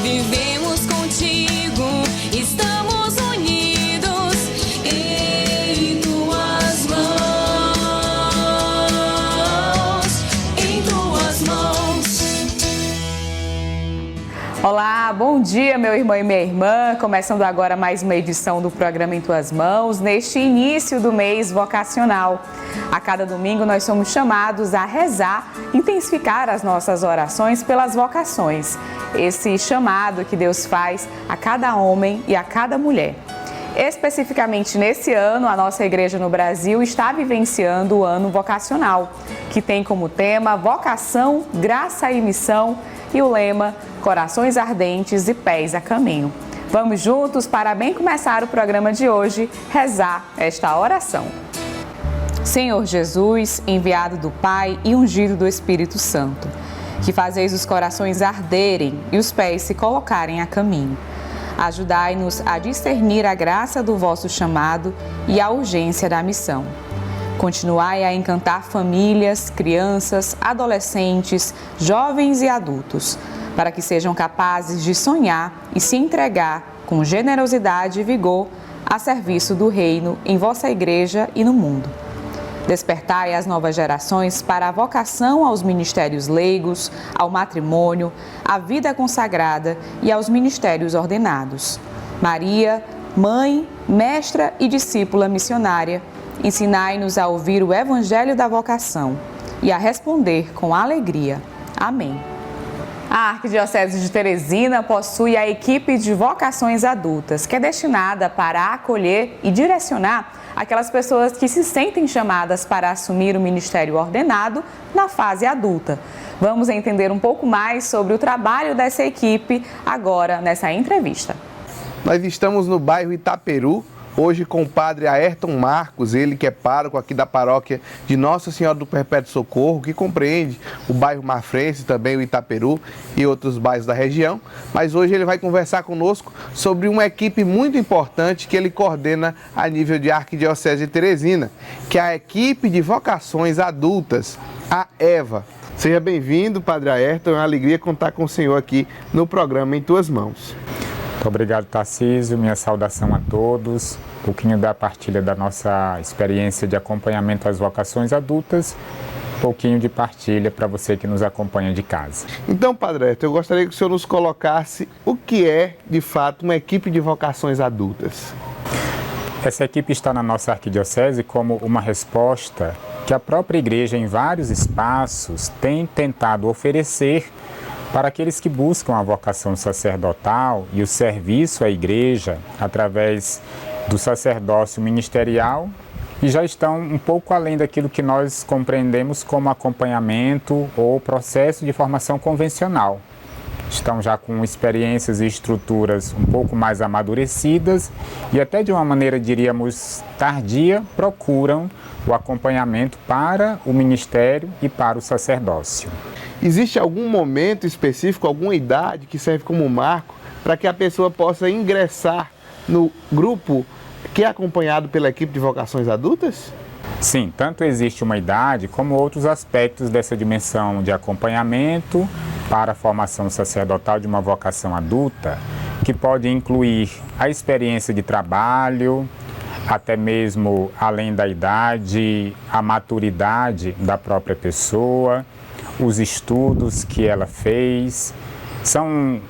vivemos contigo, estamos unidos em tuas mãos, em tuas mãos. Olá, bom dia, meu irmão e minha irmã. Começando agora mais uma edição do programa Em Tuas Mãos, neste início do mês vocacional. A cada domingo nós somos chamados a rezar, intensificar as nossas orações pelas vocações. Esse chamado que Deus faz a cada homem e a cada mulher. Especificamente nesse ano, a nossa igreja no Brasil está vivenciando o ano vocacional, que tem como tema vocação, graça e missão e o lema Corações Ardentes e Pés a Caminho. Vamos juntos para bem começar o programa de hoje, rezar esta oração. Senhor Jesus, enviado do Pai e ungido do Espírito Santo, que fazeis os corações arderem e os pés se colocarem a caminho. Ajudai-nos a discernir a graça do vosso chamado e a urgência da missão. Continuai a encantar famílias, crianças, adolescentes, jovens e adultos, para que sejam capazes de sonhar e se entregar com generosidade e vigor a serviço do Reino em vossa Igreja e no mundo. Despertai as novas gerações para a vocação aos ministérios leigos, ao matrimônio, à vida consagrada e aos ministérios ordenados. Maria, mãe, mestra e discípula missionária, ensinai-nos a ouvir o Evangelho da vocação e a responder com alegria. Amém. A Arquidiocese de Teresina possui a equipe de vocações adultas, que é destinada para acolher e direcionar aquelas pessoas que se sentem chamadas para assumir o ministério ordenado na fase adulta. Vamos entender um pouco mais sobre o trabalho dessa equipe agora nessa entrevista. Nós estamos no bairro Itaperu, hoje com o padre Ayrton Marcos, ele que é pároco aqui da paróquia de Nossa Senhora do Perpétuo Socorro, que compreende o bairro Mafrense, também o Itaperu e outros bairros da região. Mas hoje ele vai conversar conosco sobre uma equipe muito importante que ele coordena a nível de Arquidiocese de Teresina, que é a equipe de vocações adultas, a EVA. Seja bem-vindo, padre Ayrton, é uma alegria contar com o senhor aqui no programa Em Tuas Mãos. Muito obrigado, Tarcísio. Minha saudação a todos. Um pouquinho da partilha da nossa experiência de acompanhamento às vocações adultas, um pouquinho de partilha para você que nos acompanha de casa. Então, padre Ayrton, eu gostaria que o senhor nos colocasse o que é, de fato, uma equipe de vocações adultas. Essa equipe está na nossa arquidiocese como uma resposta que a própria igreja, em vários espaços, tem tentado oferecer para aqueles que buscam a vocação sacerdotal e o serviço à igreja através do sacerdócio ministerial e já estão um pouco além daquilo que nós compreendemos como acompanhamento ou processo de formação convencional. Estão já com experiências e estruturas um pouco mais amadurecidas e até de uma maneira, diríamos, tardia, procuram o acompanhamento para o ministério e para o sacerdócio. Existe algum momento específico, alguma idade que serve como marco para que a pessoa possa ingressar no grupo que é acompanhado pela equipe de vocações adultas? Sim, tanto existe uma idade como outros aspectos dessa dimensão de acompanhamento para a formação sacerdotal de uma vocação adulta, que pode incluir a experiência de trabalho, até mesmo além da idade, a maturidade da própria pessoa, os estudos que ela fez. São,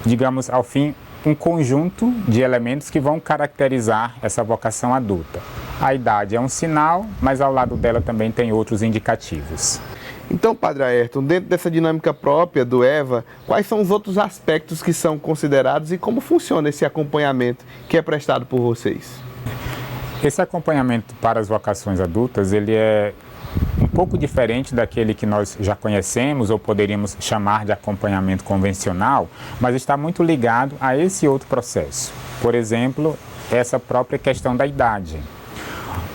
digamos, ao fim, um conjunto de elementos que vão caracterizar essa vocação adulta. A idade é um sinal, mas ao lado dela também tem outros indicativos. Então, padre Ayrton, dentro dessa dinâmica própria do EVA, quais são os outros aspectos que são considerados e como funciona esse acompanhamento que é prestado por vocês? Esse acompanhamento para as vocações adultas, ele é um pouco diferente daquele que nós já conhecemos ou poderíamos chamar de acompanhamento convencional, mas está muito ligado a esse outro processo. Por exemplo, essa própria questão da idade.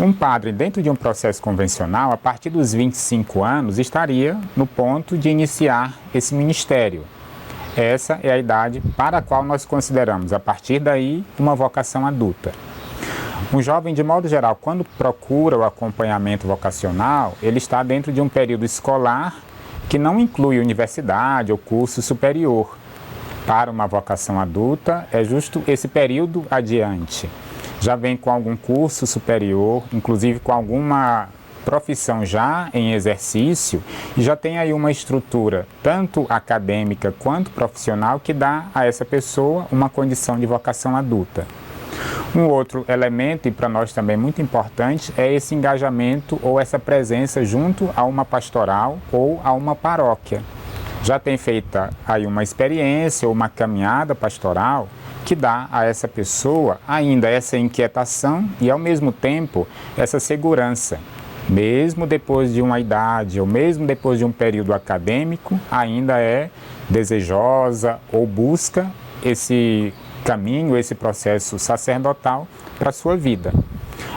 Um padre, dentro de um processo convencional, a partir dos 25 anos, estaria no ponto de iniciar esse ministério. Essa é a idade para a qual nós consideramos, a partir daí, uma vocação adulta. Um jovem, de modo geral, quando procura o acompanhamento vocacional, ele está dentro de um período escolar que não inclui universidade ou curso superior. para uma vocação adulta é justo esse período adiante. Já vem com algum curso superior, inclusive com alguma profissão já em exercício, e já tem aí uma estrutura tanto acadêmica quanto profissional que dá a essa pessoa uma condição de vocação adulta. Um outro elemento, e para nós também muito importante, é esse engajamento ou essa presença junto a uma pastoral ou a uma paróquia. Já tem feita aí uma experiência ou uma caminhada pastoral que dá a essa pessoa ainda essa inquietação e, ao mesmo tempo, essa segurança. Mesmo depois de uma idade ou mesmo depois de um período acadêmico, ainda é desejosa ou busca esse caminho, esse processo sacerdotal para a sua vida.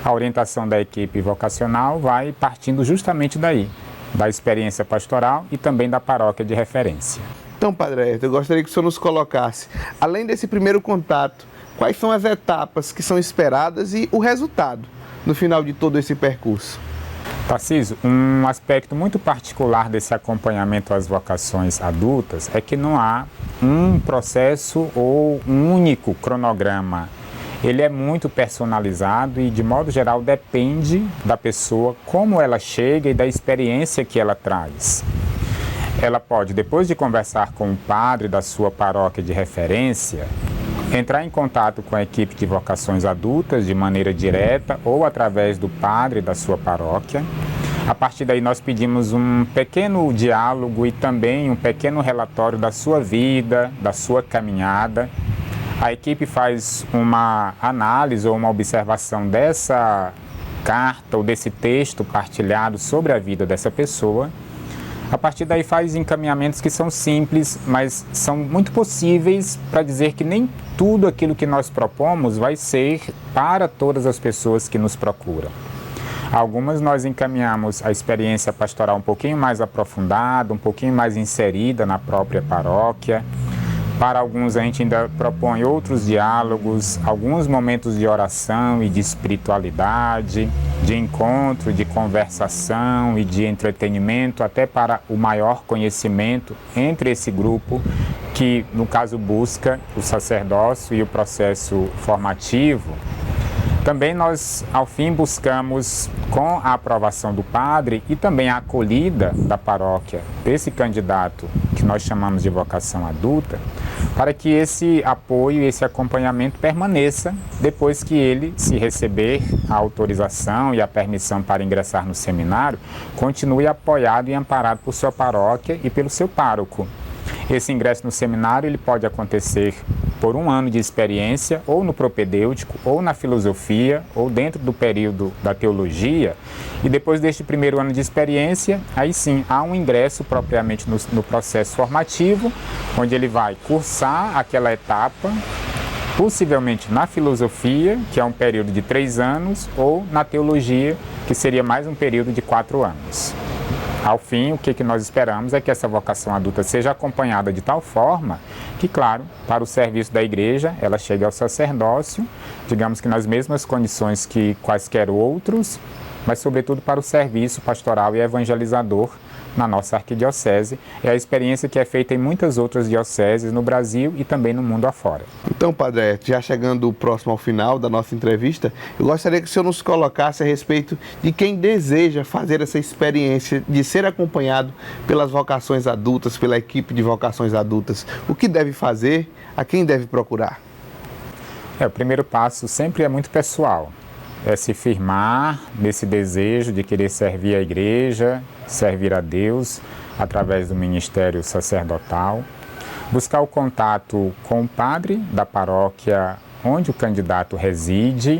A orientação da equipe vocacional vai partindo justamente daí, da experiência pastoral e também da paróquia de referência. Então, Padre Ayrton, eu gostaria que o senhor nos colocasse, além desse primeiro contato, quais são as etapas que são esperadas e o resultado no final de todo esse percurso? Tarcísio, um aspecto muito particular desse acompanhamento às vocações adultas é que não há um processo ou um único cronograma. Ele é muito personalizado e, de modo geral, depende da pessoa, como ela chega e da experiência que ela traz. Ela pode, depois de conversar com o padre da sua paróquia de referência, entrar em contato com a equipe de vocações adultas de maneira direta ou através do padre da sua paróquia. A partir daí nós pedimos um pequeno diálogo e também um pequeno relatório da sua vida, da sua caminhada. A equipe faz uma análise ou uma observação dessa carta ou desse texto partilhado sobre a vida dessa pessoa. A partir daí faz encaminhamentos que são simples, mas são muito possíveis para dizer que nem tudo aquilo que nós propomos vai ser para todas as pessoas que nos procuram. Algumas nós encaminhamos a experiência pastoral um pouquinho mais aprofundada, um pouquinho mais inserida na própria paróquia. Para alguns a gente ainda propõe outros diálogos, alguns momentos de oração e de espiritualidade, de encontro, de conversação e de entretenimento, até para o maior conhecimento entre esse grupo que, no caso, busca o sacerdócio e o processo formativo. Também nós, ao fim, buscamos, com a aprovação do padre e também a acolhida da paróquia desse candidato, que nós chamamos de vocação adulta, para que esse apoio e esse acompanhamento permaneça depois que ele, se receber a autorização e a permissão para ingressar no seminário, continue apoiado e amparado por sua paróquia e pelo seu pároco. Esse ingresso no seminário ele pode acontecer por um ano de experiência, ou no propedêutico, ou na filosofia, ou dentro do período da teologia. E depois deste primeiro ano de experiência, aí sim, há um ingresso propriamente no processo formativo, onde ele vai cursar aquela etapa, possivelmente na filosofia, que é um período de 3 anos, ou na teologia, que seria mais um período de 4 anos. Ao fim, o que nós esperamos é que essa vocação adulta seja acompanhada de tal forma que, claro, para o serviço da igreja, ela chegue ao sacerdócio, digamos que nas mesmas condições que quaisquer outros, mas sobretudo para o serviço pastoral e evangelizador na nossa arquidiocese. É a experiência que é feita em muitas outras dioceses no Brasil e também no mundo afora. Então, Padre Ayrton, já chegando próximo ao final da nossa entrevista, eu gostaria que o senhor nos colocasse a respeito de quem deseja fazer essa experiência de ser acompanhado pelas vocações adultas, pela equipe de vocações adultas. O que deve fazer? A quem deve procurar? O primeiro passo sempre é muito pessoal. É se firmar nesse desejo de querer servir a igreja, servir a Deus através do ministério sacerdotal, buscar o contato com o padre da paróquia onde o candidato reside.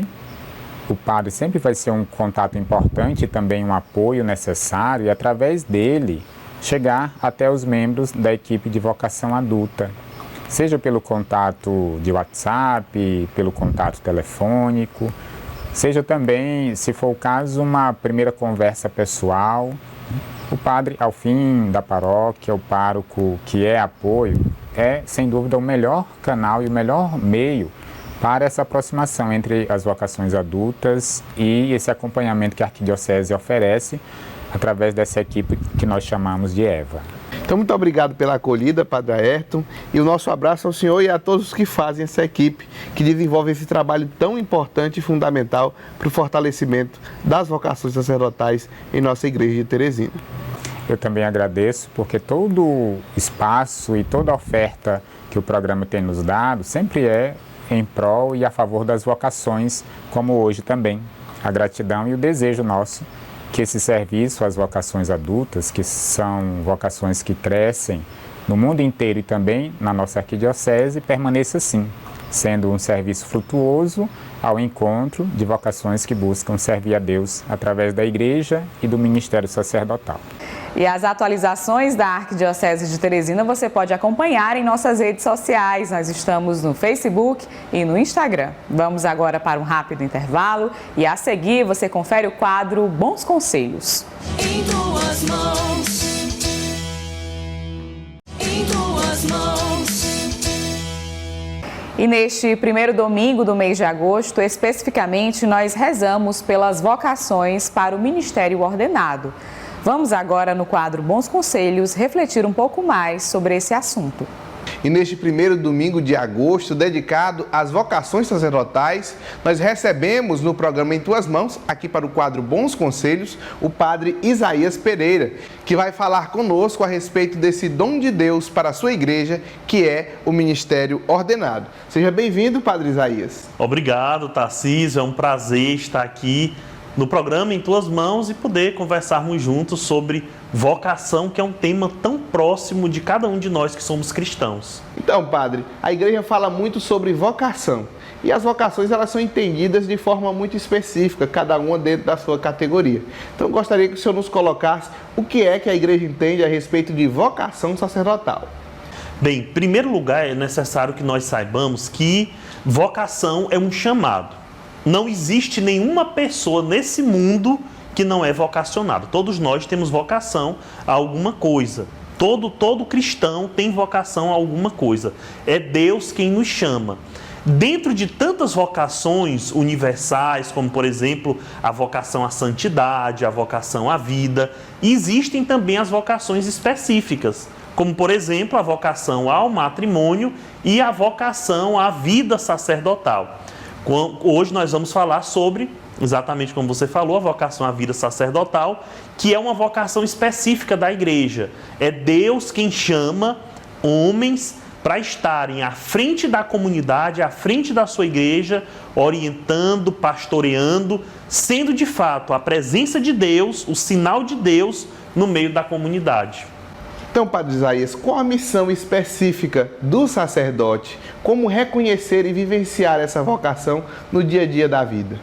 O padre sempre vai ser um contato importante e também um apoio necessário, e através dele chegar até os membros da equipe de vocação adulta, seja pelo contato de WhatsApp, pelo contato telefônico, seja também, se for o caso, uma primeira conversa pessoal. O padre, ao fim da paróquia, o pároco que é apoio, é, sem dúvida, o melhor canal e o melhor meio para essa aproximação entre as vocações adultas e esse acompanhamento que a arquidiocese oferece através dessa equipe que nós chamamos de EVA. Então, muito obrigado pela acolhida, Padre Ayrton, e o nosso abraço ao senhor e a todos os que fazem essa equipe, que desenvolve esse trabalho tão importante e fundamental para o fortalecimento das vocações sacerdotais em nossa igreja de Teresina. Eu também agradeço, porque todo o espaço e toda a oferta que o programa tem nos dado sempre é em prol e a favor das vocações, como hoje também. A gratidão e o desejo nosso que esse serviço às vocações adultas, que são vocações que crescem no mundo inteiro e também na nossa arquidiocese, permaneça assim, sendo um serviço frutuoso ao encontro de vocações que buscam servir a Deus através da Igreja e do ministério sacerdotal. E as atualizações da Arquidiocese de Teresina você pode acompanhar em nossas redes sociais. Nós estamos no Facebook e no Instagram. Vamos agora para um rápido intervalo e a seguir você confere o quadro Bons Conselhos. Em tuas mãos. Em tuas mãos. E neste primeiro domingo do mês de agosto, especificamente, nós rezamos pelas vocações para o ministério ordenado. Vamos agora, no quadro Bons Conselhos, refletir um pouco mais sobre esse assunto. E neste primeiro domingo de agosto, dedicado às vocações sacerdotais, nós recebemos no programa Em Tuas Mãos, aqui para o quadro Bons Conselhos, o padre Isaías Pereira, que vai falar conosco a respeito desse dom de Deus para a sua igreja, que é o ministério ordenado. Seja bem-vindo, padre Isaías. Obrigado, Tarcísio. É um prazer estar aqui no programa Em Tuas Mãos e poder conversarmos juntos sobre vocação, que é um tema tão próximo de cada um de nós que somos cristãos. Então, padre, a igreja fala muito sobre vocação. E as vocações, elas são entendidas de forma muito específica, cada uma dentro da sua categoria. Então, eu gostaria que o senhor nos colocasse o que é que a igreja entende a respeito de vocação sacerdotal. Bem, em primeiro lugar, é necessário que nós saibamos que vocação é um chamado. Não existe nenhuma pessoa nesse mundo que não é vocacionado. Todos nós temos vocação a alguma coisa. Todo cristão tem vocação a alguma coisa. É Deus quem nos chama. Dentro de tantas vocações universais, como por exemplo a vocação à santidade, a vocação à vida, existem também as vocações específicas, como por exemplo a vocação ao matrimônio e a vocação à vida sacerdotal. Hoje nós vamos falar sobre, exatamente como você falou, a vocação à vida sacerdotal, que é uma vocação específica da igreja. É Deus quem chama homens para estarem à frente da comunidade, à frente da sua igreja, orientando, pastoreando, sendo de fato a presença de Deus, o sinal de Deus no meio da comunidade. Então, padre Isaías, qual a missão específica do sacerdote? Como reconhecer e vivenciar essa vocação no dia a dia da vida?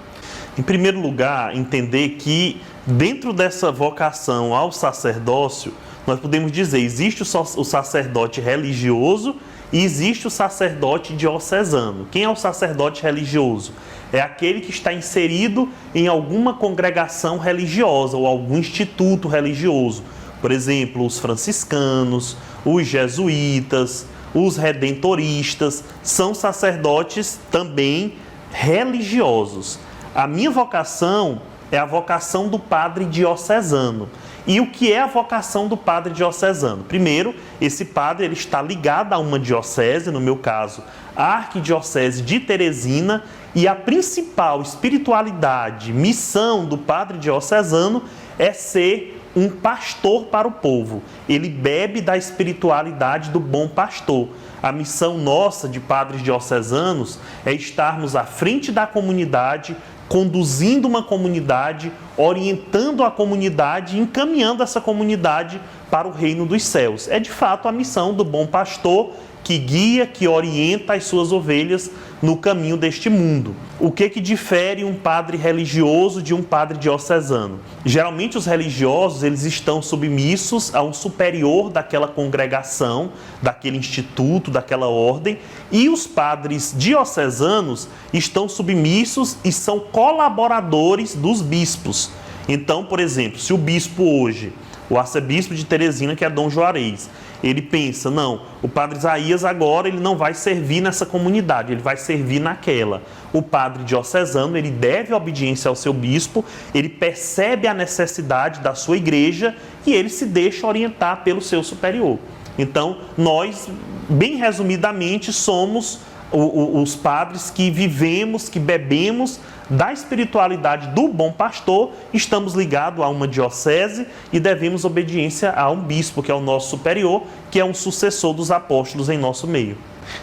Em primeiro lugar, entender que dentro dessa vocação ao sacerdócio, nós podemos dizer, existe o sacerdote religioso e existe o sacerdote diocesano. Quem é o sacerdote religioso? É aquele que está inserido em alguma congregação religiosa ou algum instituto religioso. Por exemplo, os franciscanos, os jesuítas, os redentoristas, são sacerdotes também religiosos. A minha vocação é a vocação do padre diocesano. E o que é a vocação do padre diocesano? Primeiro, esse padre ele está ligado a uma diocese, no meu caso, a Arquidiocese de Teresina, e a principal espiritualidade, missão do padre diocesano é ser um pastor para o povo. Ele bebe da espiritualidade do bom pastor. A missão nossa de padres diocesanos é estarmos à frente da comunidade, conduzindo uma comunidade, orientando a comunidade e encaminhando essa comunidade para o reino dos céus. É de fato a missão do bom pastor que guia, que orienta as suas ovelhas no caminho deste mundo. O que difere um padre religioso de um padre diocesano? Geralmente os religiosos eles estão submissos a um superior daquela congregação, daquele instituto, daquela ordem, e os padres diocesanos estão submissos e são colaboradores dos bispos. Então, por exemplo, se o bispo hoje o arcebispo de Teresina, que é Dom Juarez. Ele pensa, não, o padre Isaías agora ele não vai servir nessa comunidade, ele vai servir naquela. O padre diocesano, ele deve obediência ao seu bispo, ele percebe a necessidade da sua igreja e ele se deixa orientar pelo seu superior. Então, nós, bem resumidamente, somos os padres que vivemos, que bebemos da espiritualidade do bom pastor, estamos ligados a uma diocese e devemos obediência a um bispo, que é o nosso superior, que é um sucessor dos apóstolos em nosso meio.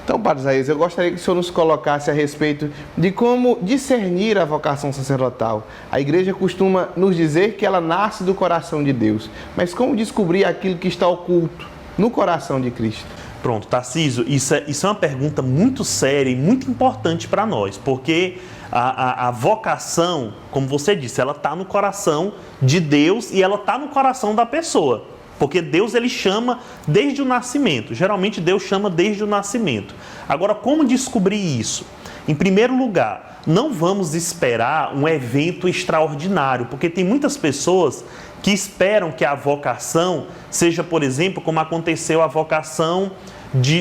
Então, Padre Isaías, eu gostaria que o senhor nos colocasse a respeito de como discernir a vocação sacerdotal. A igreja costuma nos dizer que ela nasce do coração de Deus, mas como descobrir aquilo que está oculto no coração de Cristo? Pronto, Tarcísio, isso é uma pergunta muito séria e muito importante para nós, porque a vocação, como você disse, ela está no coração de Deus e ela está no coração da pessoa. Porque Deus, ele chama desde o nascimento. Geralmente Deus chama desde o nascimento. Agora, como descobrir isso? Em primeiro lugar, não vamos esperar um evento extraordinário, porque tem muitas pessoas que esperam que a vocação seja, por exemplo, como aconteceu a vocação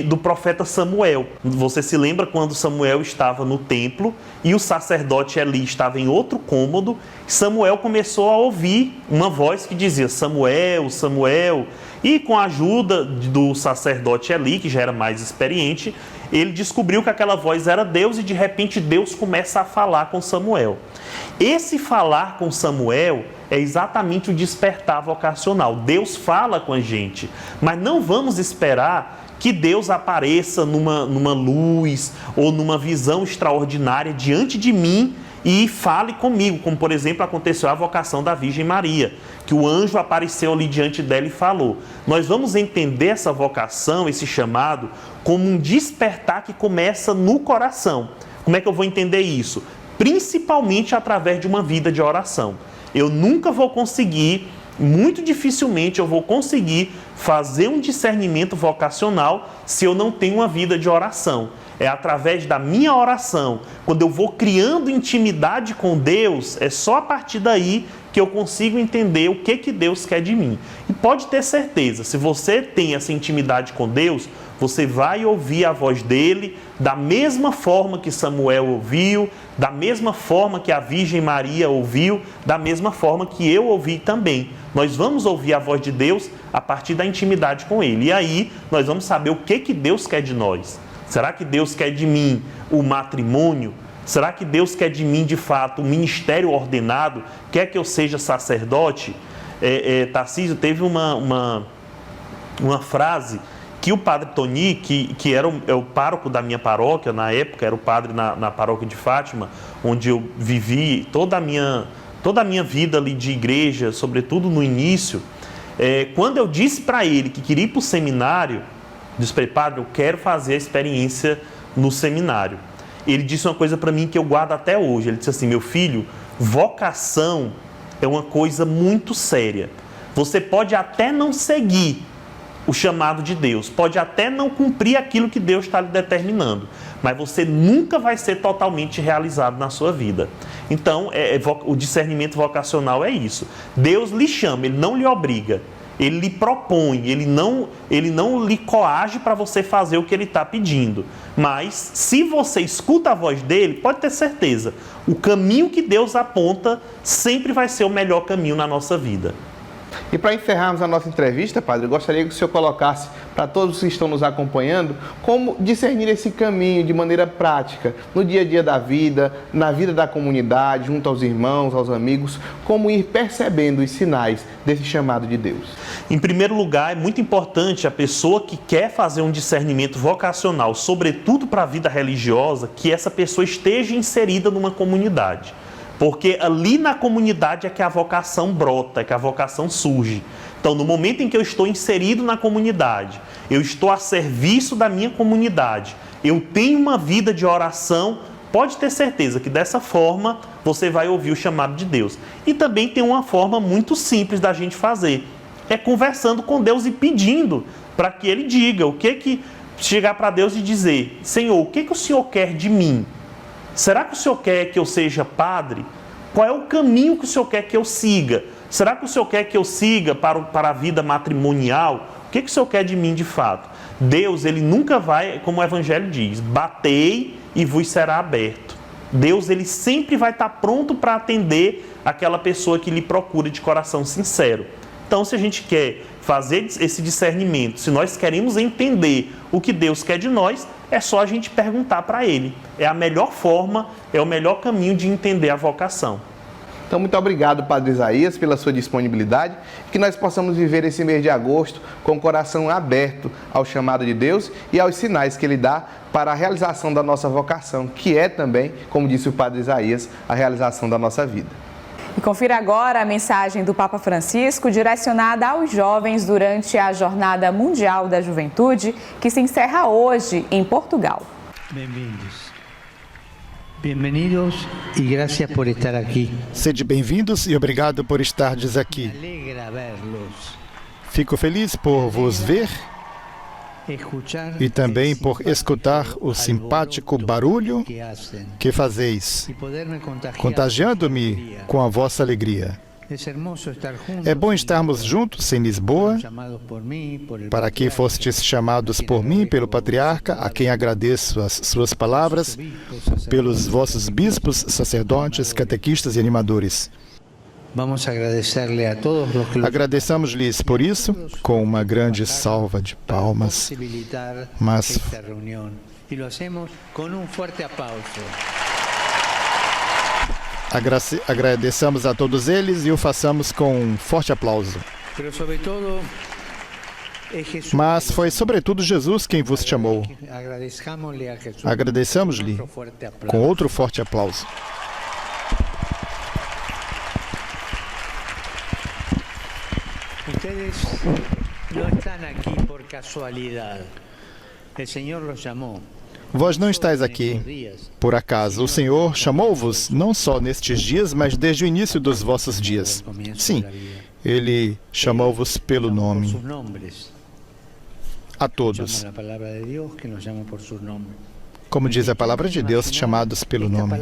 do profeta Samuel. Você se lembra quando Samuel estava no templo e o sacerdote Eli estava em outro cômodo? Samuel começou a ouvir uma voz que dizia Samuel, Samuel, e com a ajuda do sacerdote Eli, que já era mais experiente, ele descobriu que aquela voz era Deus e de repente Deus começa a falar com Samuel. Esse falar com Samuel é exatamente o despertar vocacional. Deus fala com a gente, mas não vamos esperar que Deus apareça numa luz ou numa visão extraordinária diante de mim e fale comigo, como por exemplo aconteceu a vocação da Virgem Maria, que o anjo apareceu ali diante dela e falou. Nós vamos entender essa vocação, esse chamado, como um despertar que começa no coração. Como é que eu vou entender isso? Principalmente através de uma vida de oração. Eu nunca vou conseguir, muito dificilmente eu vou conseguir fazer um discernimento vocacional se eu não tenho uma vida de oração. É através da minha oração, quando eu vou criando intimidade com Deus, é só a partir daí que eu consigo entender o que Deus quer de mim. E pode ter certeza, se você tem essa intimidade com Deus, você vai ouvir a voz dele da mesma forma que Samuel ouviu, da mesma forma que a Virgem Maria ouviu, da mesma forma que eu ouvi também. Nós vamos ouvir a voz de Deus a partir da intimidade com ele. E aí nós vamos saber o que Deus quer de nós. Será que Deus quer de mim o matrimônio? Será que Deus quer de mim, de fato, o ministério ordenado? Quer que eu seja sacerdote? Tarcísio, teve uma frase que o padre Toni, que era o pároco da minha paróquia, na época, era o padre na paróquia de Fátima, onde eu vivi toda a minha vida ali de igreja, sobretudo no início, quando eu disse para ele que queria ir para o seminário, disse para ele, padre, eu quero fazer a experiência no seminário. Ele disse uma coisa para mim que eu guardo até hoje. Ele disse assim, meu filho, vocação é uma coisa muito séria. Você pode até não seguir o chamado de Deus, pode até não cumprir aquilo que Deus está lhe determinando, mas você nunca vai ser totalmente realizado na sua vida. Então, o discernimento vocacional é isso. Deus lhe chama, Ele não lhe obriga. Ele lhe propõe, ele não lhe coage para você fazer o que ele está pedindo. Mas, se você escuta a voz dele, pode ter certeza, o caminho que Deus aponta sempre vai ser o melhor caminho na nossa vida. E para encerrarmos a nossa entrevista, padre, eu gostaria que o senhor colocasse para todos que estão nos acompanhando como discernir esse caminho de maneira prática, no dia a dia da vida, na vida da comunidade, junto aos irmãos, aos amigos, como ir percebendo os sinais desse chamado de Deus. Em primeiro lugar, é muito importante a pessoa que quer fazer um discernimento vocacional, sobretudo para a vida religiosa, que essa pessoa esteja inserida numa comunidade. Porque ali na comunidade é que a vocação brota, é que a vocação surge. Então, no momento em que eu estou inserido na comunidade, eu estou a serviço da minha comunidade, eu tenho uma vida de oração, pode ter certeza que dessa forma você vai ouvir o chamado de Deus. E também tem uma forma muito simples da gente fazer, é conversando com Deus e pedindo para que Ele diga chegar para Deus e dizer, Senhor, o que o Senhor quer de mim? Será que o Senhor quer que eu seja padre? Qual é o caminho que o Senhor quer que eu siga? Será que o Senhor quer que eu siga para a vida matrimonial? O que o Senhor quer de mim de fato? Deus, Ele nunca vai, como o Evangelho diz, batei e vos será aberto. Deus, Ele sempre vai estar pronto para atender aquela pessoa que lhe procura de coração sincero. Então, se a gente quer fazer esse discernimento, se nós queremos entender o que Deus quer de nós, é só a gente perguntar para Ele. É a melhor forma, é o melhor caminho de entender a vocação. Então, muito obrigado, Padre Isaías, pela sua disponibilidade e que nós possamos viver esse mês de agosto com o coração aberto ao chamado de Deus e aos sinais que Ele dá para a realização da nossa vocação, que é também, como disse o Padre Isaías, a realização da nossa vida. E confira agora a mensagem do Papa Francisco direcionada aos jovens durante a Jornada Mundial da Juventude, que se encerra hoje em Portugal. Bem-vindos. Bem-vindos e graças por estar aqui. Sede bem-vindos e obrigado por estardes aqui. Alegra verlos. Fico feliz por vos ver e também por escutar o simpático barulho que fazeis, contagiando-me com a vossa alegria. É bom estarmos juntos em Lisboa, para que fostes chamados por mim, pelo Patriarca, a quem agradeço as suas palavras, pelos vossos bispos, sacerdotes, catequistas e animadores. Agradeçamos-lhes por isso, com uma grande salva de palmas, mas agradeçamos a todos eles e o façamos com um forte aplauso. Mas foi sobretudo Jesus quem vos chamou. Agradeçamos-lhe com outro forte aplauso. Ustedes no están aquí por casualidad. El Señor los llamó. Vós não estáis aqui por acaso. O Senhor chamou-vos não só nestes dias, mas desde o início dos vossos dias. Sim, Ele chamou-vos pelo nome. A todos. Como diz a palavra de Deus, chamados pelo nome.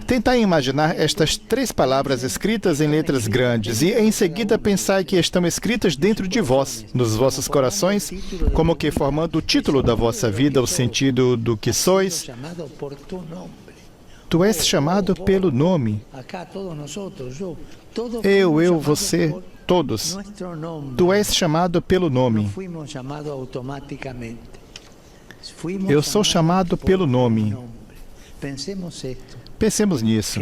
Tentai imaginar estas 3 palavras escritas em letras grandes e em seguida pensai que estão escritas dentro de vós, nos vossos corações, como que formando o título da vossa vida, o sentido do que sois. Tu és chamado pelo nome. Eu, você, todos. Tu és chamado pelo nome. Eu sou chamado pelo nome. Pensemos nisso.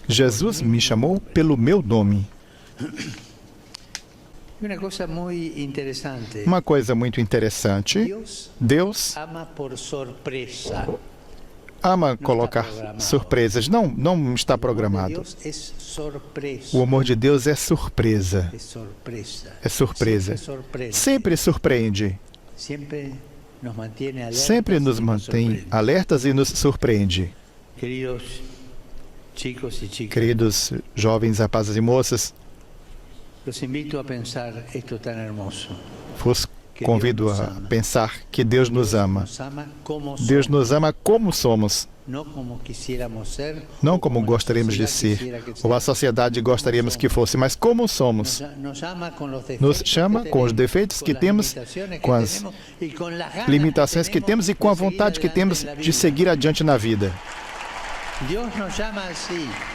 Jesus me chamou pelo meu nome. Uma coisa muito interessante. Deus ama colocar surpresas. Não está programado. O amor de Deus é surpresa. É surpresa. Sempre surpreende. Sempre nos mantém alertas e nos surpreende. Queridos jovens rapazes e moças, vos convido a pensar que Deus nos ama. Deus nos ama como somos, não como gostaríamos de ser, ou a sociedade gostaríamos que fosse, mas como somos. Nos chama com os defeitos que temos, com as limitações que temos e com a vontade que temos de seguir adiante na vida.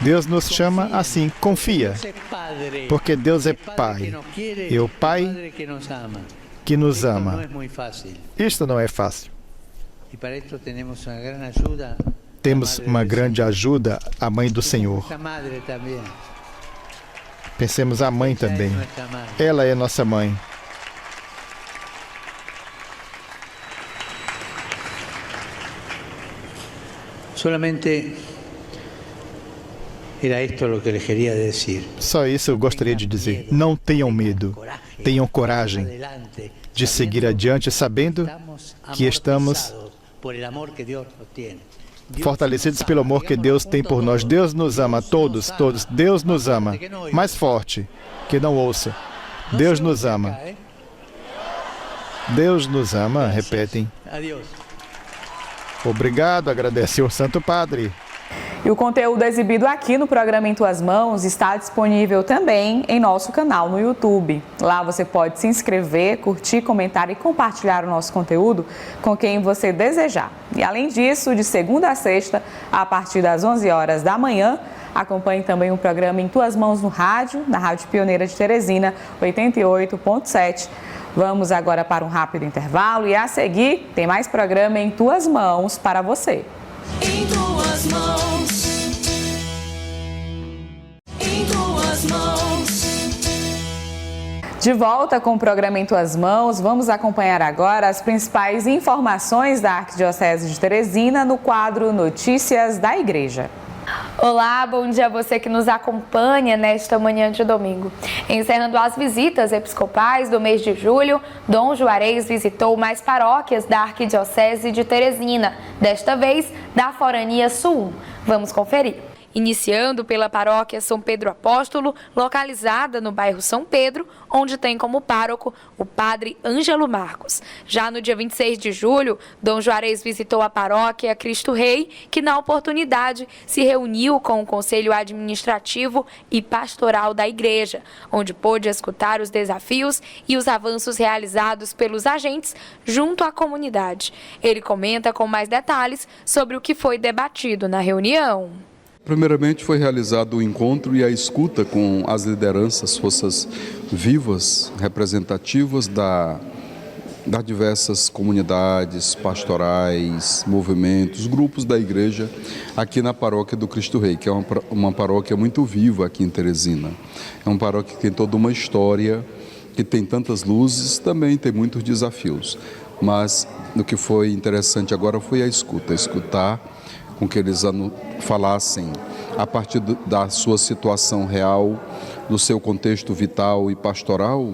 Deus nos chama assim, confia, porque Deus é Pai, e o Pai que nos ama. Isto não é fácil. Temos uma grande ajuda, a Mãe do Senhor. Pensemos a Mãe também. Ela é nossa Mãe. Solamente era esto lo que les quería decir. Só isso eu gostaria de dizer. Não tenham medo. Tenham coragem de seguir adiante, sabendo que estamos fortalecidos pelo amor que Deus tem por nós. Deus nos ama, todos. Deus nos ama. Mais forte, que não ouça. Deus nos ama. Deus nos ama, repetem. Obrigado, agradece o Santo Padre. E o conteúdo exibido aqui no programa Em Tuas Mãos está disponível também em nosso canal no YouTube. Lá você pode se inscrever, curtir, comentar e compartilhar o nosso conteúdo com quem você desejar. E além disso, de segunda a sexta, a partir das 11 horas da manhã, acompanhe também o programa Em Tuas Mãos no rádio, na Rádio Pioneira de Teresina, 88.7. Vamos agora para um rápido intervalo e a seguir tem mais programa Em Tuas Mãos para você. Em tuas mãos. Em tuas mãos. De volta com o programa Em Tuas Mãos, vamos acompanhar agora as principais informações da Arquidiocese de Teresina no quadro Notícias da Igreja. Olá, bom dia a você que nos acompanha nesta manhã de domingo. Encerrando as visitas episcopais do mês de julho, Dom Juarez visitou mais paróquias da Arquidiocese de Teresina, desta vez da Forania Sul. Vamos conferir. Iniciando pela paróquia São Pedro Apóstolo, localizada no bairro São Pedro, onde tem como pároco o padre Ângelo Marcos. Já no dia 26 de julho, Dom Juarez visitou a paróquia Cristo Rei, que na oportunidade se reuniu com o Conselho Administrativo e Pastoral da Igreja, onde pôde escutar os desafios e os avanços realizados pelos agentes junto à comunidade. Ele comenta com mais detalhes sobre o que foi debatido na reunião. Primeiramente foi realizado o encontro e a escuta com as lideranças, forças vivas, representativas das diversas comunidades, pastorais, movimentos, grupos da igreja aqui na paróquia do Cristo Rei, que é uma paróquia muito viva aqui em Teresina. É uma paróquia que tem toda uma história, que tem tantas luzes, também tem muitos desafios. Mas o que foi interessante agora foi a escutar com que eles falassem a partir da sua situação real, do seu contexto vital e pastoral,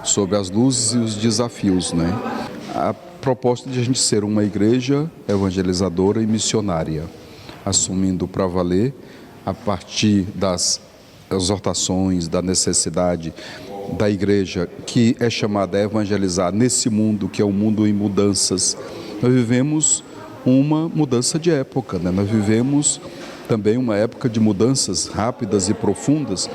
sobre as luzes e os desafios, né? A proposta de a gente ser uma igreja evangelizadora e missionária, assumindo para valer, a partir das exortações, da necessidade da igreja, que é chamada a evangelizar nesse mundo, que é um mundo em mudanças. Nós vivemos uma mudança de época, né? Nós vivemos também uma época de mudanças rápidas e profundas,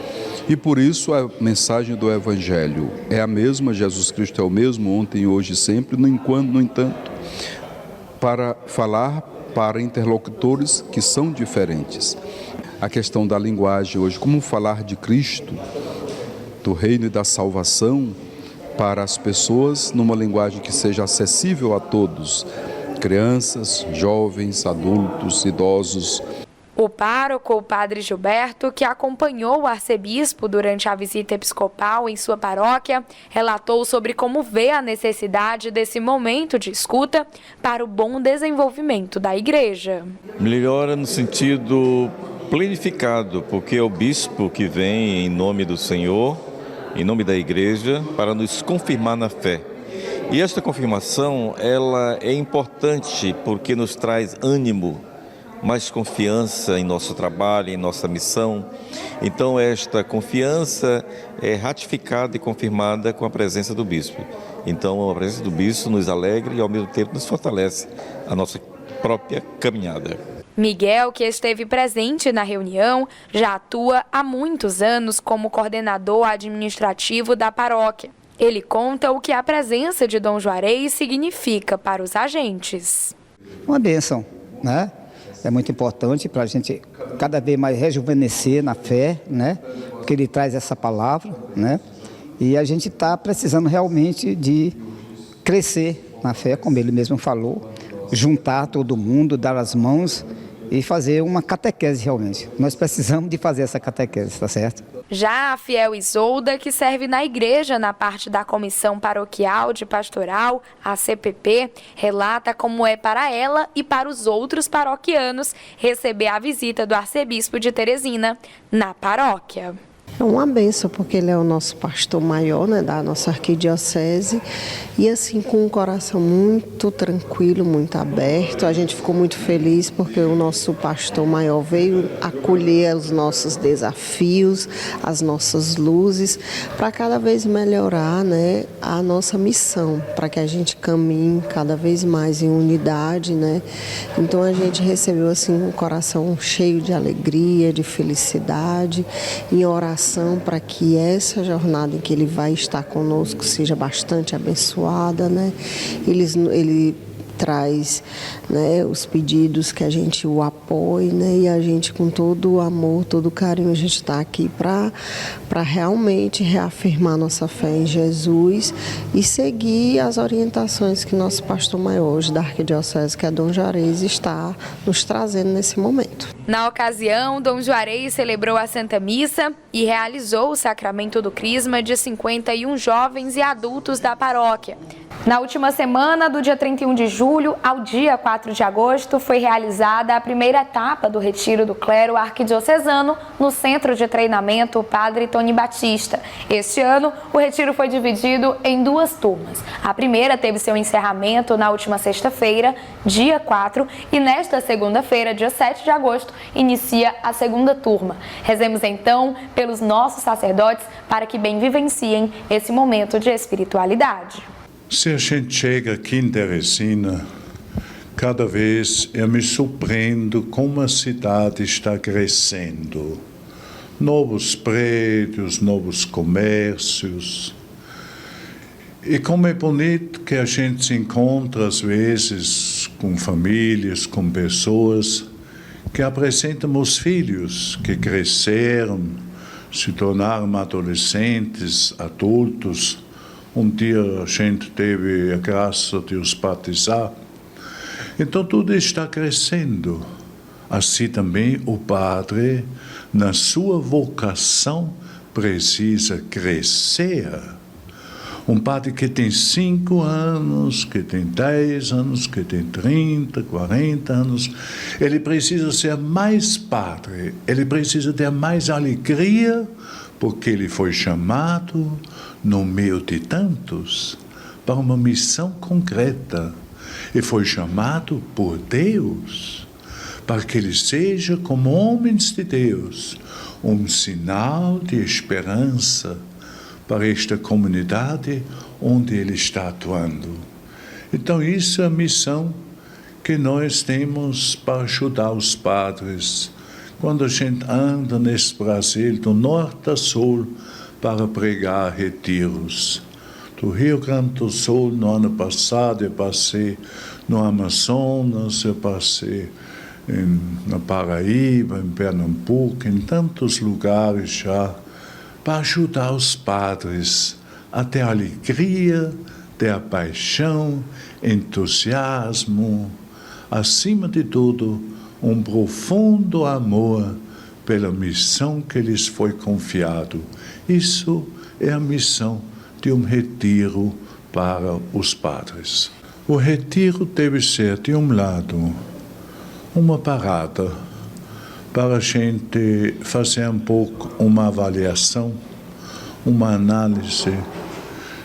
e por isso a mensagem do Evangelho é a mesma, Jesus Cristo é o mesmo ontem, hoje e sempre, no entanto, para falar para interlocutores que são diferentes. A questão da linguagem hoje, como falar de Cristo, do reino e da salvação para as pessoas numa linguagem que seja acessível a todos, crianças, jovens, adultos, idosos. O pároco, o padre Gilberto, que acompanhou o arcebispo durante a visita episcopal em sua paróquia, relatou sobre como vê a necessidade desse momento de escuta para o bom desenvolvimento da igreja. Melhora no sentido planificado, porque é o bispo que vem em nome do Senhor, em nome da igreja, para nos confirmar na fé. E esta confirmação, ela é importante porque nos traz ânimo, mais confiança em nosso trabalho, em nossa missão. Então esta confiança é ratificada e confirmada com a presença do bispo. Então a presença do bispo nos alegra e ao mesmo tempo nos fortalece a nossa própria caminhada. Miguel, que esteve presente na reunião, já atua há muitos anos como coordenador administrativo da paróquia. Ele conta o que a presença de Dom Juarez significa para os agentes. Uma bênção, né? É muito importante para a gente cada vez mais rejuvenescer na fé, né? Porque ele traz essa palavra, né? E a gente está precisando realmente de crescer na fé, como ele mesmo falou, juntar todo mundo, dar as mãos e fazer uma catequese realmente. Nós precisamos de fazer essa catequese, tá certo? Já a fiel Isolda, que serve na igreja na parte da Comissão Paroquial de Pastoral, a CPP, relata como é para ela e para os outros paroquianos receber a visita do arcebispo de Teresina na paróquia. É uma bênção, porque ele é o nosso pastor maior, né, da nossa arquidiocese, e assim, com um coração muito tranquilo, muito aberto. A gente ficou muito feliz porque o nosso pastor maior veio acolher os nossos desafios, as nossas luzes, para cada vez melhorar, né, a nossa missão, para que a gente caminhe cada vez mais em unidade, né. Então a gente recebeu assim um coração cheio de alegria, de felicidade, em oração, para que essa jornada em que ele vai estar conosco seja bastante abençoada, né? Ele traz, né, os pedidos que a gente o apoie, né, e a gente, com todo o amor, todo o carinho, a gente está aqui para realmente reafirmar nossa fé em Jesus e seguir as orientações que nosso pastor maior hoje da Arquidiocese, que é Dom Juarez, está nos trazendo nesse momento. Na ocasião, Dom Juarez celebrou a Santa Missa e realizou o sacramento do Crisma de 51 jovens e adultos da paróquia. Na última semana, do dia 31 de julho ao dia 4 de agosto, foi realizada a primeira etapa do Retiro do Clero Arquidiocesano no Centro de Treinamento Padre Tony Batista. Este ano, o retiro foi dividido em 2 turmas. A primeira teve seu encerramento na última sexta-feira, dia 4, e nesta segunda-feira, dia 7 de agosto, inicia a segunda turma. Rezemos então pelos nossos sacerdotes para que bem vivenciem esse momento de espiritualidade. Se a gente chega aqui em Teresina, cada vez eu me surpreendo como a cidade está crescendo. Novos prédios, novos comércios. E como é bonito que a gente se encontra, às vezes, com famílias, com pessoas que apresentam os filhos que cresceram, se tornaram adolescentes, adultos. Um dia a gente teve a graça de os batizar. Então tudo está crescendo. Assim também o padre, na sua vocação, precisa crescer. Um padre que tem 5 anos, que tem 10 anos, que tem 30, 40 anos, ele precisa ser mais padre, ele precisa ter mais alegria, porque ele foi chamado no meio de tantos para uma missão concreta e foi chamado por Deus para que ele seja, como homens de Deus, um sinal de esperança para esta comunidade onde ele está atuando. Então isso é a missão que nós temos para ajudar os padres quando a gente anda nesse Brasil, do norte a sul, para pregar retiros. Do Rio Grande do Sul, no ano passado, eu passei no Amazonas, eu passei na Paraíba, em Pernambuco, em tantos lugares já, para ajudar os padres a ter alegria, ter a paixão, entusiasmo, acima de tudo, um profundo amor pela missão que lhes foi confiado. Isso é a missão de um retiro para os padres. O retiro deve ser, de um lado, uma parada para a gente fazer um pouco uma avaliação, uma análise.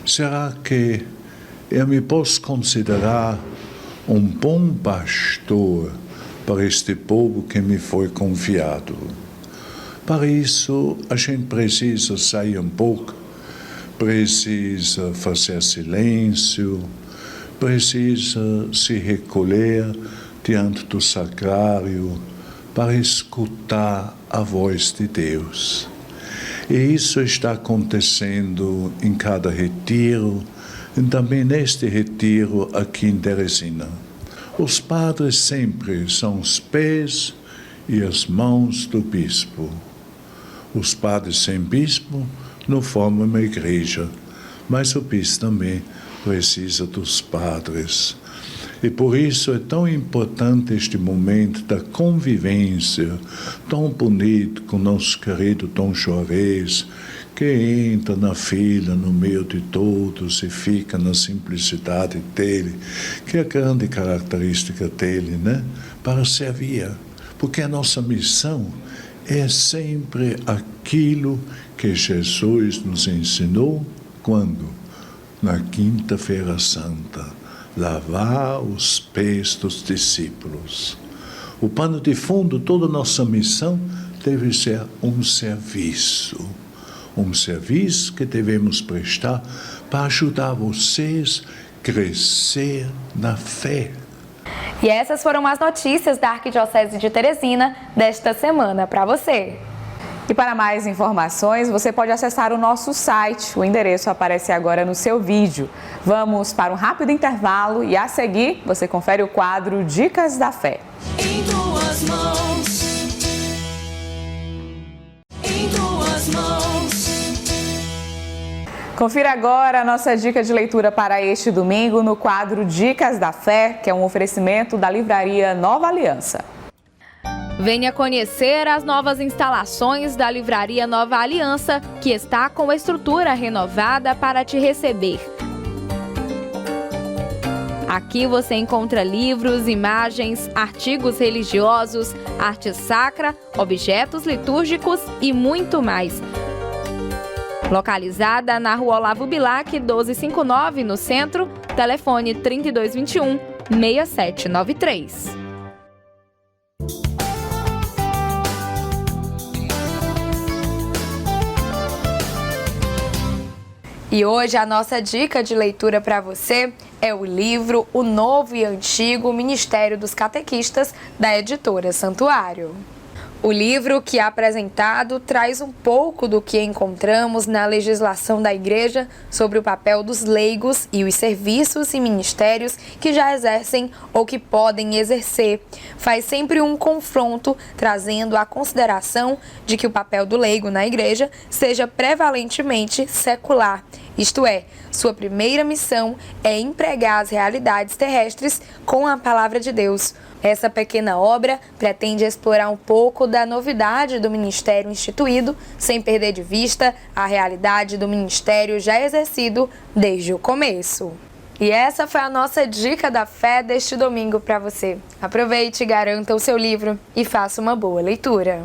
Será que eu me posso considerar um bom pastor para este povo que me foi confiado? Para isso, a gente precisa sair um pouco, precisa fazer silêncio, precisa se recolher diante do sacrário para escutar a voz de Deus. E isso está acontecendo em cada retiro, e também neste retiro aqui em Teresina. Os padres sempre são os pés e as mãos do bispo. Os padres sem bispo não formam uma igreja, mas o bispo também precisa dos padres. E por isso é tão importante este momento da convivência, tão bonito com o nosso querido Dom Juarez, que entra na fila, no meio de todos e fica na simplicidade dele, que é a grande característica dele, né? Para servir. Porque a nossa missão é sempre aquilo que Jesus nos ensinou quando? Na Quinta-feira Santa, lavar os pés dos discípulos. O pano de fundo, toda a nossa missão deve ser um serviço que devemos prestar para ajudar vocês a crescer na fé. E essas foram as notícias da Arquidiocese de Teresina desta semana para você. E para mais informações, você pode acessar o nosso site. O endereço aparece agora no seu vídeo. Vamos para um rápido intervalo e a seguir você confere o quadro Dicas da Fé. Em tuas mãos. Em tuas mãos. Confira agora a nossa dica de leitura para este domingo no quadro Dicas da Fé, que é um oferecimento da livraria Nova Aliança. Venha conhecer as novas instalações da Livraria Nova Aliança, que está com a estrutura renovada para te receber. Aqui você encontra livros, imagens, artigos religiosos, arte sacra, objetos litúrgicos e muito mais. Localizada na Rua Olavo Bilac, 1259, no centro, telefone 3221-6793. E hoje a nossa dica de leitura para você é o livro O Novo e Antigo Ministério dos Catequistas, da editora Santuário. O livro que é apresentado traz um pouco do que encontramos na legislação da Igreja sobre o papel dos leigos e os serviços e ministérios que já exercem ou que podem exercer. Faz sempre um confronto, trazendo a consideração de que o papel do leigo na Igreja seja prevalentemente secular. Isto é, sua primeira missão é empregar as realidades terrestres com a palavra de Deus. Essa pequena obra pretende explorar um pouco da novidade do ministério instituído, sem perder de vista a realidade do ministério já exercido desde o começo. E essa foi a nossa dica da fé deste domingo para você. Aproveite, garanta o seu livro e faça uma boa leitura.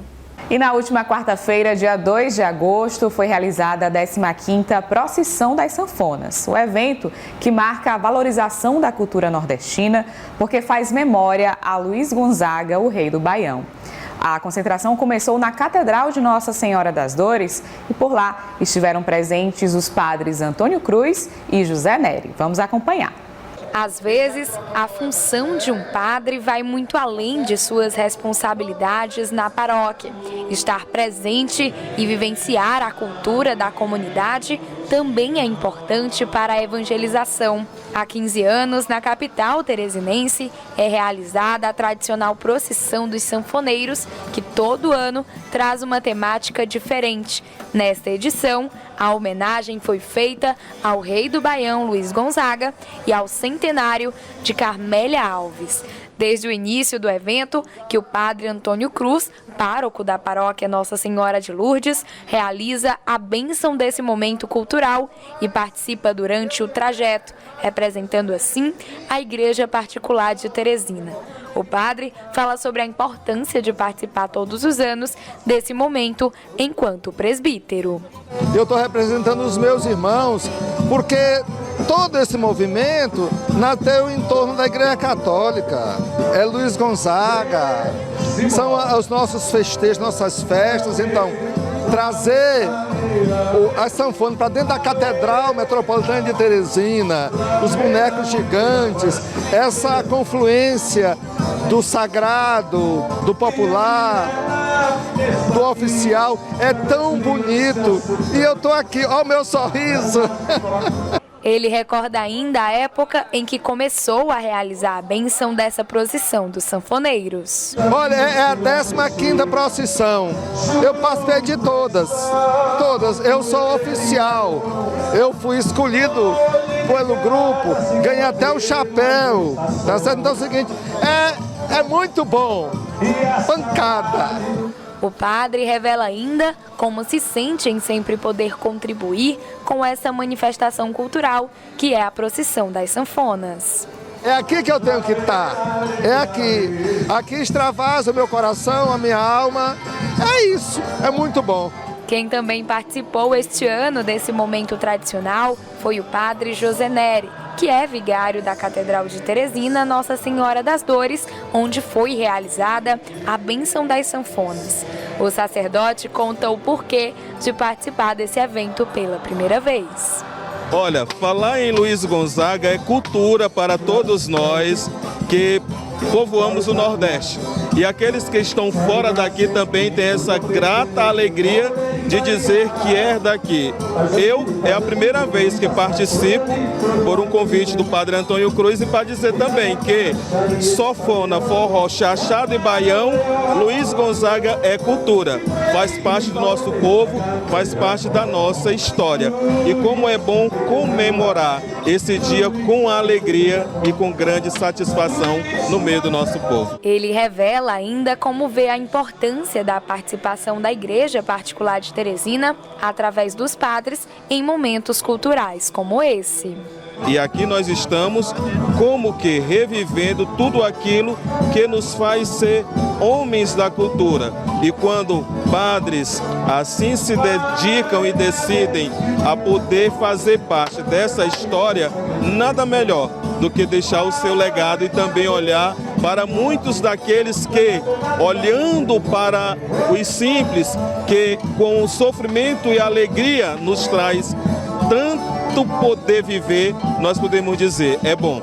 E na última quarta-feira, dia 2 de agosto, foi realizada a 15ª Procissão das Sanfonas. O evento que marca a valorização da cultura nordestina, porque faz memória a Luiz Gonzaga, o rei do Baião. A concentração começou na Catedral de Nossa Senhora das Dores e por lá estiveram presentes os padres Antônio Cruz e José Neri. Vamos acompanhar. Às vezes, a função de um padre vai muito além de suas responsabilidades na paróquia. Estar presente e vivenciar a cultura da comunidade também é importante para a evangelização. Há 15 anos, na capital teresinense, é realizada a tradicional procissão dos sanfoneiros, que todo ano traz uma temática diferente. Nesta edição, a homenagem foi feita ao rei do Baião, Luiz Gonzaga, e ao centenário de Carmélia Alves. Desde o início do evento, que o padre Antônio Cruz, pároco da paróquia Nossa Senhora de Lourdes, realiza a bênção desse momento cultural e participa durante o trajeto, representando assim a Igreja Particular de Teresina. O padre fala sobre a importância de participar todos os anos desse momento enquanto presbítero. Eu estou representando os meus irmãos porque todo esse movimento nasceu em torno da Igreja Católica. É Luiz Gonzaga, são os nossos festejos, nossas festas. Então, trazer as sanfonas para dentro da Catedral Metropolitana de Teresina, os bonecos gigantes, essa confluência do sagrado, do popular, do oficial, é tão bonito. E eu estou aqui, ó o meu sorriso. Ele recorda ainda a época em que começou a realizar a bênção dessa procissão dos sanfoneiros. Olha, é a 15ª procissão. Eu participei de todas. Eu sou oficial. Eu fui escolhido pelo grupo, ganhei até o chapéu. Tá certo? Então é o seguinte, é muito bom. Pancada. O padre revela ainda como se sente em sempre poder contribuir com essa manifestação cultural que é a procissão das sanfonas. É aqui que eu tenho que estar. É aqui. Aqui extravasa o meu coração, a minha alma. É isso. É muito bom. Quem também participou este ano desse momento tradicional foi o padre José Neri, que é vigário da Catedral de Teresina Nossa Senhora das Dores, onde foi realizada a bênção das sanfonas. O sacerdote conta o porquê de participar desse evento pela primeira vez. Olha, falar em Luiz Gonzaga é cultura para todos nós que povoamos o Nordeste. E aqueles que estão fora daqui também têm essa grata alegria de dizer que é daqui. É a primeira vez que participo por um convite do Padre Antônio Cruz e para dizer também que sanfona, forró, chachado e baião, Luiz Gonzaga é cultura. Faz parte do nosso povo, faz parte da nossa história. E como é bom comemorar esse dia com alegria e com grande satisfação no meio do nosso povo. Ele revela ainda como vê a importância da participação da Igreja Particular de Teresina através dos padres em momentos culturais como esse. E aqui nós estamos como que revivendo tudo aquilo que nos faz ser homens da cultura. E quando padres assim se dedicam e decidem a poder fazer parte dessa história, nada melhor do que deixar o seu legado e também olhar para muitos daqueles que, olhando para os simples, que com o sofrimento e alegria nos traz tanto poder viver, nós podemos dizer, é bom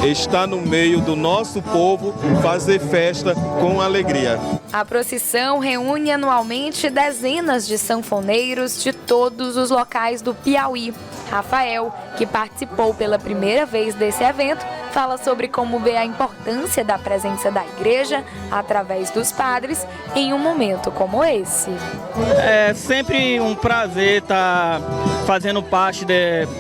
estar no meio do nosso povo, fazer festa com alegria. A procissão reúne anualmente dezenas de sanfoneiros de todos os locais do Piauí. Rafael, que participou pela primeira vez desse evento, fala sobre como vê a importância da presença da igreja através dos padres em um momento como esse. É sempre um prazer estar fazendo parte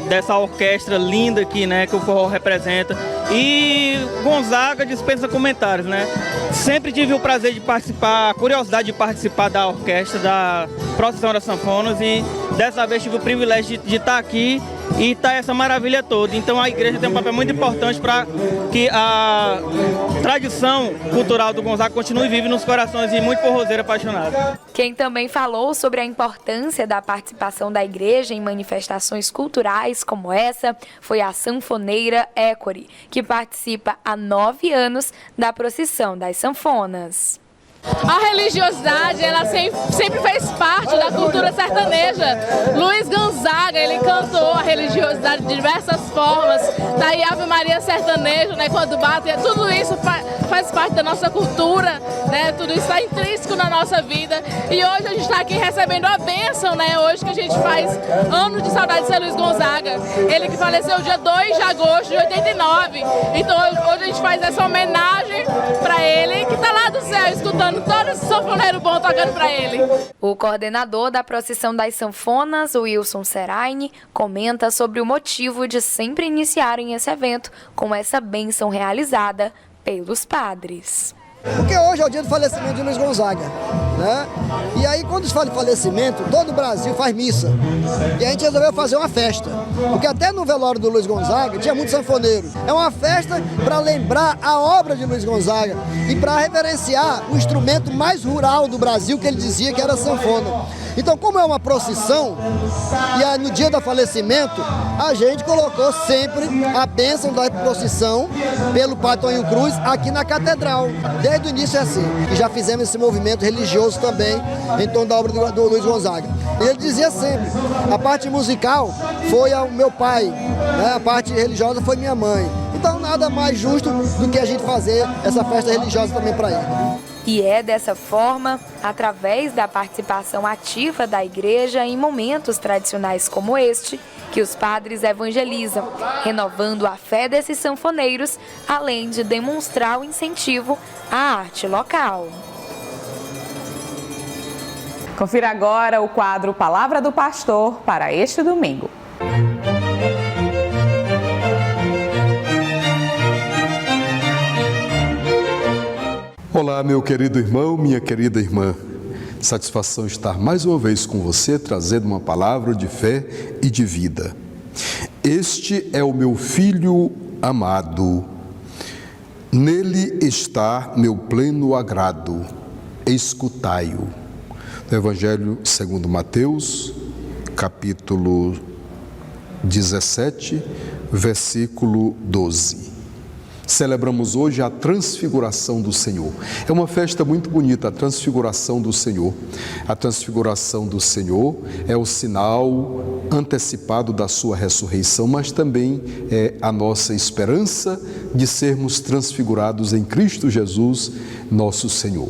dessa orquestra linda aqui, né, que o forró representa. E Gonzaga dispensa comentários, né? Sempre tive o prazer de participar, a curiosidade de participar da orquestra, da procissão das sanfonas, e dessa vez tive o privilégio de estar aqui e estar essa maravilha toda. Então a igreja tem um papel muito importante para que a tradição cultural do Gonzaga continue viva nos corações e muito forrozeiro apaixonado. Quem também falou sobre a importância da participação da igreja em manifestações culturais como essa foi a sanfoneira Écore, que participa há 9 anos da procissão das sanfonas. A religiosidade, ela sempre fez parte da cultura sertaneja. Luiz Gonzaga, ele cantou a religiosidade de diversas formas. Daí Ave Maria sertanejo, né, quando bate, tudo isso faz parte da nossa cultura, né, tudo isso está intrínseco na nossa vida. E hoje a gente está aqui recebendo a bênção, né, hoje que a gente faz anos de saudade de ser Luiz Gonzaga. Ele que faleceu dia 2 de agosto de 89. Então hoje a gente faz essa homenagem para ele, que está lá do céu escutando todo esse sanfoneiro bom tocando para ele. O coordenador da procissão das sanfonas, Wilson Seraine, comenta sobre o motivo de sempre iniciarem esse evento com essa bênção realizada pelos padres. Porque hoje é o dia do falecimento de Luiz Gonzaga, né? E aí quando se fala em falecimento, todo o Brasil faz missa. E a gente resolveu fazer uma festa, porque até no velório do Luiz Gonzaga tinha muitos sanfoneiros. É uma festa para lembrar a obra de Luiz Gonzaga e para reverenciar o instrumento mais rural do Brasil, que ele dizia que era a sanfona. Então, como é uma procissão, e aí no dia do falecimento, a gente colocou sempre a bênção da procissão pelo Padre Antônio Cruz aqui na Catedral. Desde o início é assim. E já fizemos esse movimento religioso também em torno da obra do Luiz Gonzaga. E ele dizia sempre, a parte musical foi o meu pai, né? A parte religiosa foi minha mãe. Então, nada mais justo do que a gente fazer essa festa religiosa também para ele. E é dessa forma, através da participação ativa da igreja em momentos tradicionais como este, que os padres evangelizam, renovando a fé desses sanfoneiros, além de demonstrar o incentivo à arte local. Confira agora o quadro Palavra do Pastor para este domingo. Olá, meu querido irmão, minha querida irmã. Satisfação estar mais uma vez com você, trazendo uma palavra de fé e de vida. Este é o meu filho amado, Nele está meu pleno agrado, escutai-o. No Evangelho segundo Mateus, capítulo 17, versículo 12. Celebramos hoje a transfiguração do Senhor. É uma festa muito bonita, a transfiguração do Senhor. A transfiguração do Senhor é o sinal antecipado da sua ressurreição, mas também é a nossa esperança de sermos transfigurados em Cristo Jesus, nosso Senhor.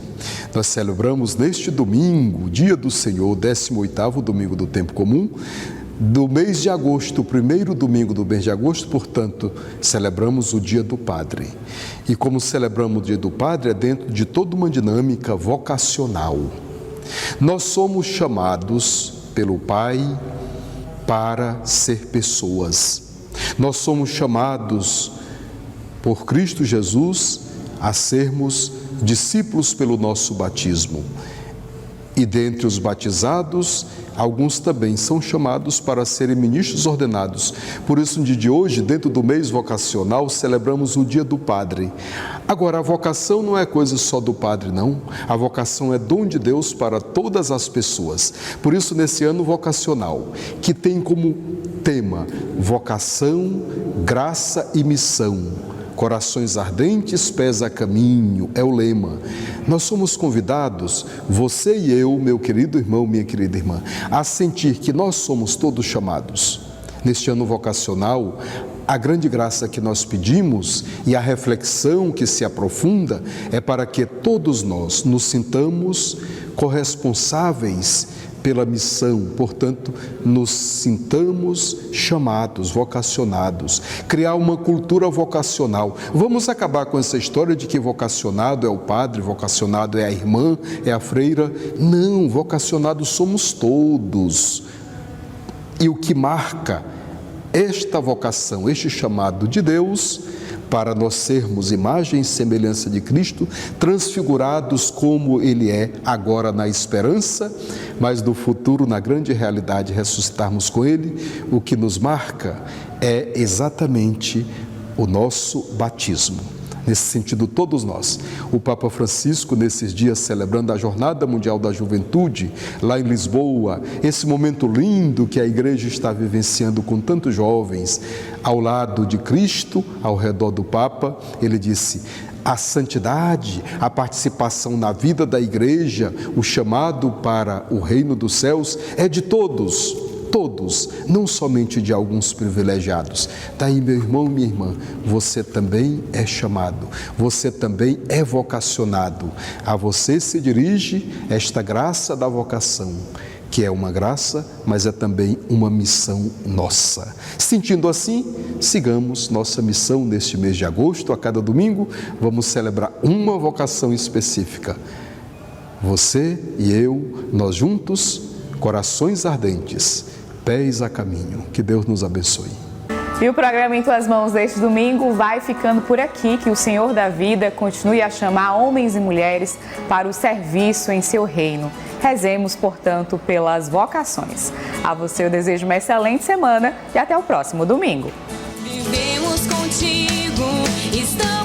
Nós celebramos neste domingo, dia do Senhor, 18º domingo do tempo comum, do mês de agosto, o primeiro domingo do mês de agosto, portanto, celebramos o Dia do Padre. E como celebramos o Dia do Padre, é dentro de toda uma dinâmica vocacional. Nós somos chamados pelo Pai para ser pessoas. Nós somos chamados por Cristo Jesus a sermos discípulos pelo nosso batismo. E dentre os batizados, alguns também são chamados para serem ministros ordenados. Por isso, no dia de hoje, dentro do mês vocacional, celebramos o Dia do Padre. Agora, a vocação não é coisa só do padre, não. A vocação é dom de Deus para todas as pessoas. Por isso, nesse ano vocacional, que tem como tema vocação, graça e missão, corações ardentes, pés a caminho, é o lema. Nós somos convidados, você e eu, meu querido irmão, minha querida irmã, a sentir que nós somos todos chamados. Neste ano vocacional, a grande graça que nós pedimos e a reflexão que se aprofunda é para que todos nós nos sintamos corresponsáveis pela missão, portanto, nos sintamos chamados, vocacionados, criar uma cultura vocacional. Vamos acabar com essa história de que vocacionado é o padre, vocacionado é a irmã, é a freira. Não, vocacionados somos todos. E o que marca esta vocação, este chamado de Deus, para nós sermos imagem e semelhança de Cristo, transfigurados como Ele é agora na esperança, mas no futuro, na grande realidade, ressuscitarmos com Ele, o que nos marca é exatamente o nosso batismo. Nesse sentido, todos nós, o Papa Francisco, nesses dias celebrando a Jornada Mundial da Juventude, lá em Lisboa, esse momento lindo que a Igreja está vivenciando com tantos jovens, ao lado de Cristo, ao redor do Papa, ele disse: a santidade, a participação na vida da Igreja, o chamado para o reino dos céus é de todos, todos, não somente de alguns privilegiados. Daí, meu irmão, minha irmã, você também é chamado, você também é vocacionado. A você se dirige esta graça da vocação, que é uma graça, mas é também uma missão nossa. Sentindo assim, sigamos nossa missão neste mês de agosto. A cada domingo, vamos celebrar uma vocação específica. Você e eu, nós juntos, corações ardentes, pés a caminho. Que Deus nos abençoe. E o programa Em Tuas Mãos deste domingo vai ficando por aqui. Que o Senhor da vida continue a chamar homens e mulheres para o serviço em seu reino. Rezemos, portanto, pelas vocações. A você eu desejo uma excelente semana e até o próximo domingo. Vivemos contigo, estamos